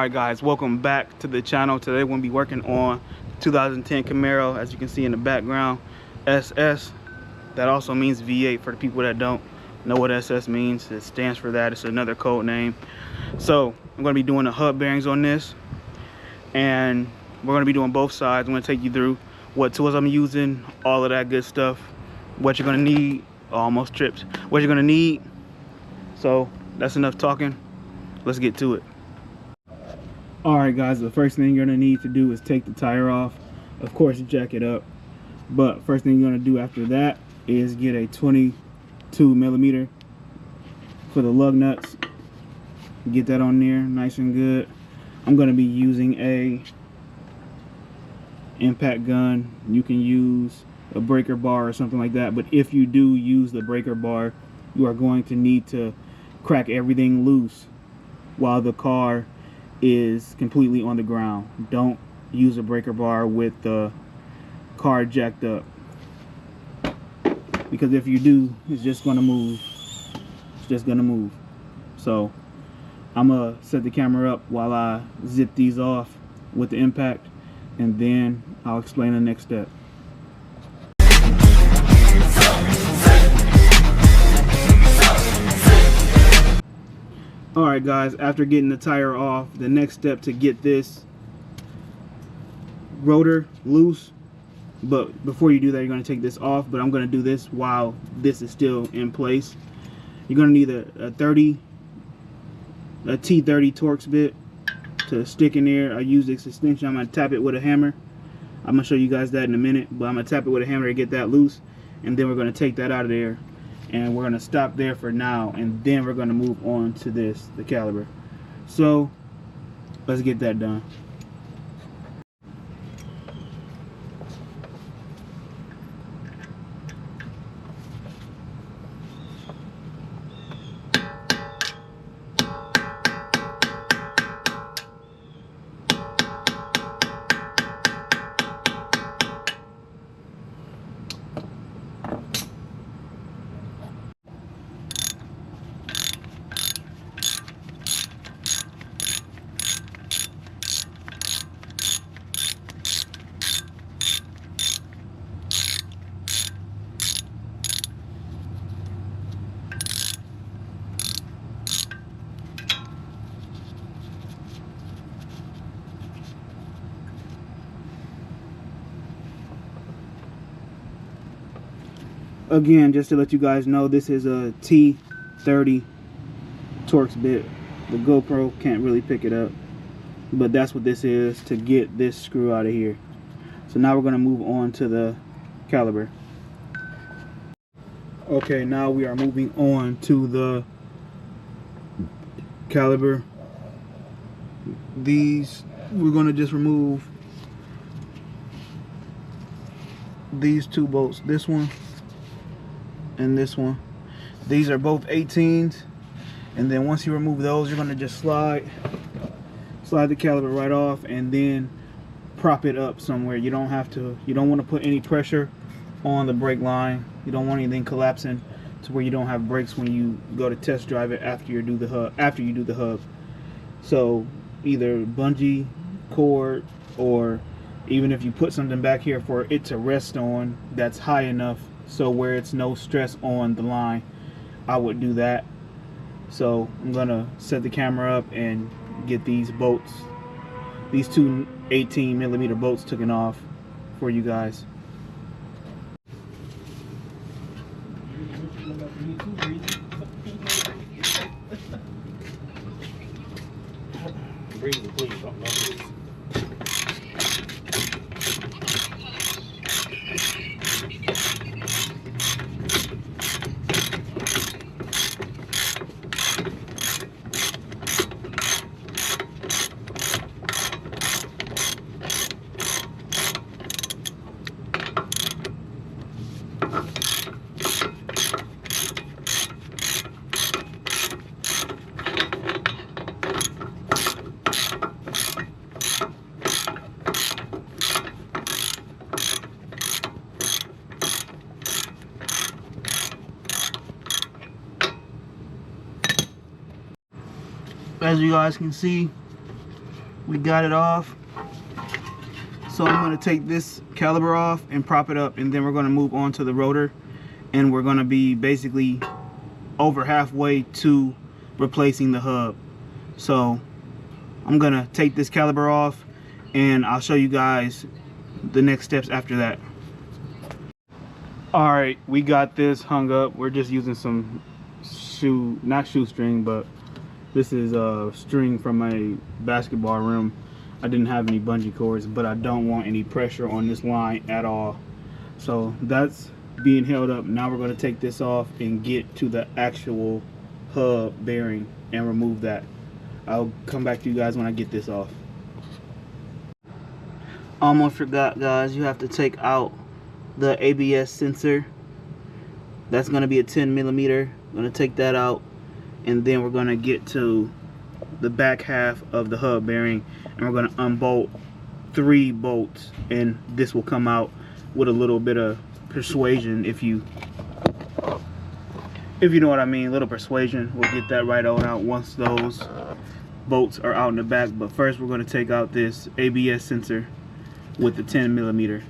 Alright guys, welcome back to the channel. Today we're going to be working on 2010 Camaro, as you can see in the background, SS. That also means V8 for the people that don't know what SS means. It stands for that. It's another code name. So I'm going to be doing the hub bearings on this, and we're going to be doing both sides. I'm going to take you through what tools I'm using, all of that good stuff, what you're going to need. Almost tripped. What you're going to need. So that's enough talking. Let's get to it. Alright guys, the first thing you're going to need to do is take the tire off. Of course, jack it up. But first thing you're going to do after that is get a 22mm for the lug nuts. Get that on there nice and good. I'm going to be using a impact gun. You can use a breaker bar or something like that, but if you do use the breaker bar, you are going to need to crack everything loose while the car is completely on the ground. Don't use a breaker bar with the car jacked up, because if you do, it's just gonna move. It's just gonna move. So I'm gonna set the camera up while I zip these off with the impact, and then I'll explain the next step. Alright guys, after getting the tire off, the next step to get this rotor loose, but before you do that, you're going to take this off, but I'm going to do this while this is still in place. You're going to need a T30 Torx bit to stick in there. I use this extension. I'm going to tap it with a hammer. I'm going to show you guys that in a minute, but I'm going to tap it with a hammer to get that loose, and then we're going to take that out of there. And we're going to stop there for now, and then we're going to move on to this, the caliper. So let's get that done. Again, just to let you guys know, this is a T30 Torx bit. The GoPro can't really pick it up, but that's what this is to get this screw out of here. So now we're going to move on to the caliper. Okay, now we are moving on to the caliper. These, we're going to just remove these two bolts, this one and this one. These are both 18s, and then once you remove those, you're going to just slide the caliper right off, and then prop it up somewhere. You don't want to put any pressure on the brake line. You don't want anything collapsing to where you don't have brakes when you go to test drive it after you do the hub. So either bungee cord, or even if you put something back here for it to rest on that's high enough so where it's no stress on the line, I would do that. So I'm gonna set the camera up and get these bolts, these two 18mm bolts, taken off for you guys. Breathe, please. Don't breathe. As you guys can see, we got it off. So I'm going to take this caliper off and prop it up, and then we're going to move on to the rotor, and we're going to be basically over halfway to replacing the hub. So I'm going to take this caliper off, and I'll show you guys the next steps after that. Alright, we got this hung up. We're just using some not shoestring, but this is a string from my basketball rim. I didn't have any bungee cords, but I don't want any pressure on this line at all. So that's being held up. Now we're going to take this off and get to the actual hub bearing and remove that. I'll come back to you guys when I get this off. Almost forgot, guys, you have to take out the ABS sensor. That's going to be a 10mm. I'm going to take that out, and then we're going to get to the back half of the hub bearing, and we're going to unbolt 3 bolts, and this will come out with a little bit of persuasion, if you know what I mean. A little persuasion. We'll get that right on out once those bolts are out in the back. But first we're going to take out this ABS sensor with the 10mm.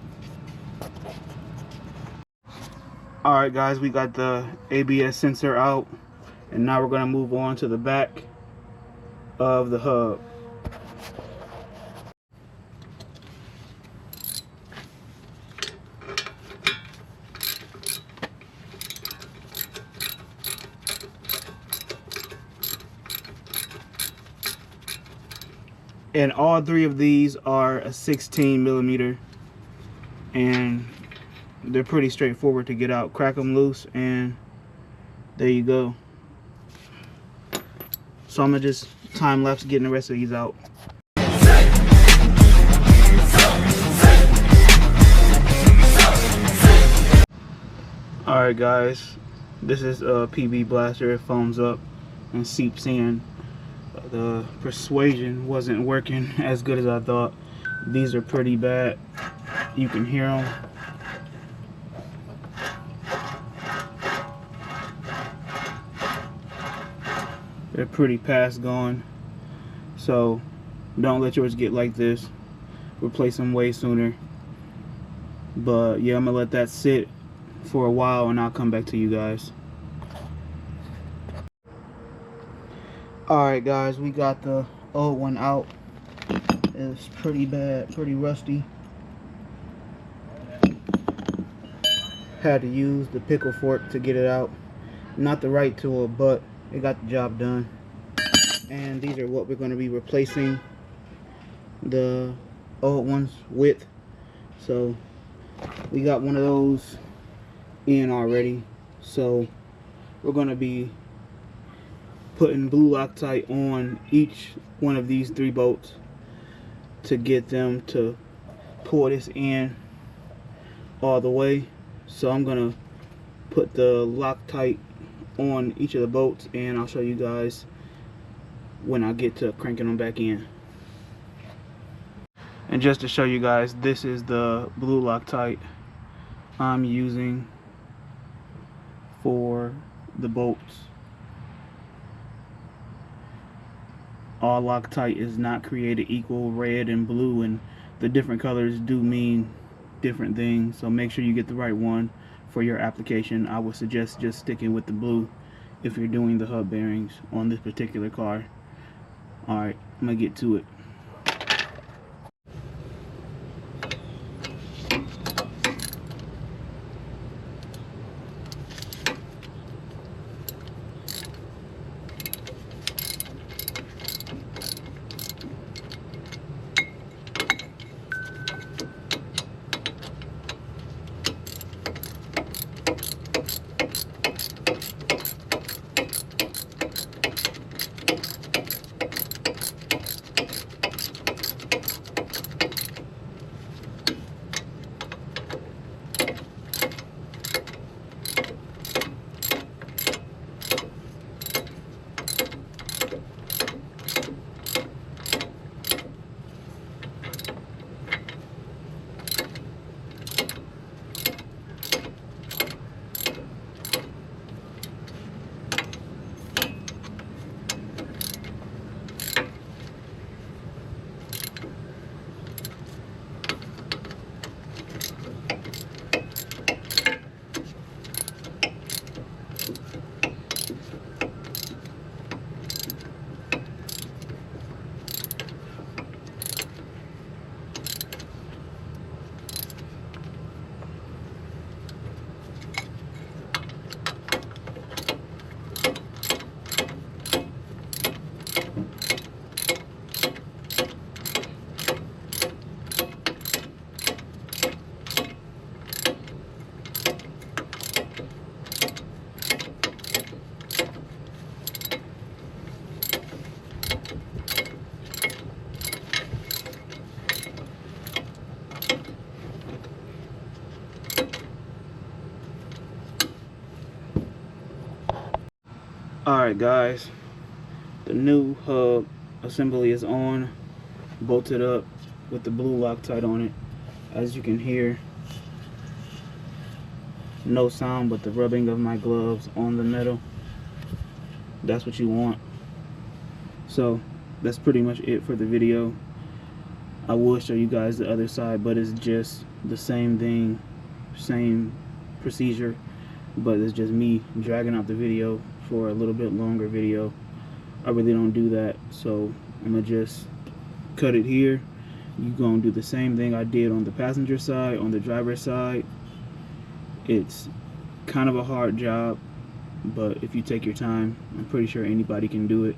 Alright guys, we got the ABS sensor out, and now we're going to move on to the back of the hub. And all 3 of these are a 16mm, and they're pretty straightforward to get out. Crack them loose, and there you go. So I'm gonna just time lapse getting the rest of these out. Alright guys, this is a PB blaster. It foams up and seeps in. The persuasion wasn't working as good as I thought. These are pretty bad. You can hear them. They're pretty past gone. So don't let yours get like this. Replace them way sooner. But yeah, I'm gonna let that sit for a while, and I'll come back to you guys. Alright guys, we got the old one out. It's pretty bad, pretty rusty. Had to use the pickle fork to get it out. Not the right tool, but it got the job done. And these are what we're going to be replacing the old ones with. So we got one of those in already. So we're going to be putting blue Loctite on each one of these 3 bolts to get them to pull this in all the way. So I'm gonna put the Loctite on each of the bolts, and I'll show you guys when I get to cranking them back in. And just to show you guys, this is the blue Loctite I'm using for the bolts. All Loctite is not created equal. Red and blue and the different colors do mean different things, so make sure you get the right one for your application. I would suggest just sticking with the blue if you're doing the hub bearings on this particular car. Alright, I'm gonna get to it. Alright guys, the new hub assembly is on, bolted up with the blue Loctite on it. As you can hear, no sound but the rubbing of my gloves on the metal. That's what you want. So that's pretty much it for the video. I will show you guys the other side, but it's just the same thing, same procedure, but it's just me dragging out the video for a little bit longer video. I really don't do that, so I'm gonna just cut it here. You gonna do the same thing I did on the passenger side, on the driver's side. It's kind of a hard job, but if you take your time, I'm pretty sure anybody can do it.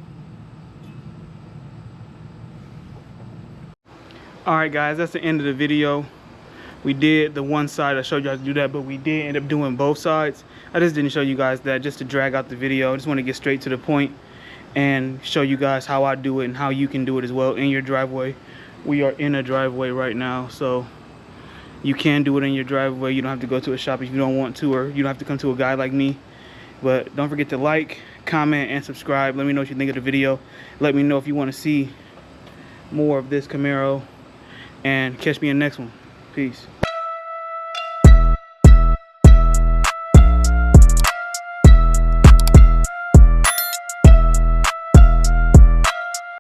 Alright guys, that's the end of the video. We did the one side, I showed you how to do that, but we did end up doing both sides. I just didn't show you guys that just to drag out the video. I just want to get straight to the point and show you guys how I do it and how you can do it as well in your driveway. We are in a driveway right now, so you can do it in your driveway. You don't have to go to a shop if you don't want to, or you don't have to come to a guy like me. But don't forget to like, comment, and subscribe. Let me know what you think of the video. Let me know if you want to see more of this Camaro. And catch me in the next one. Peace.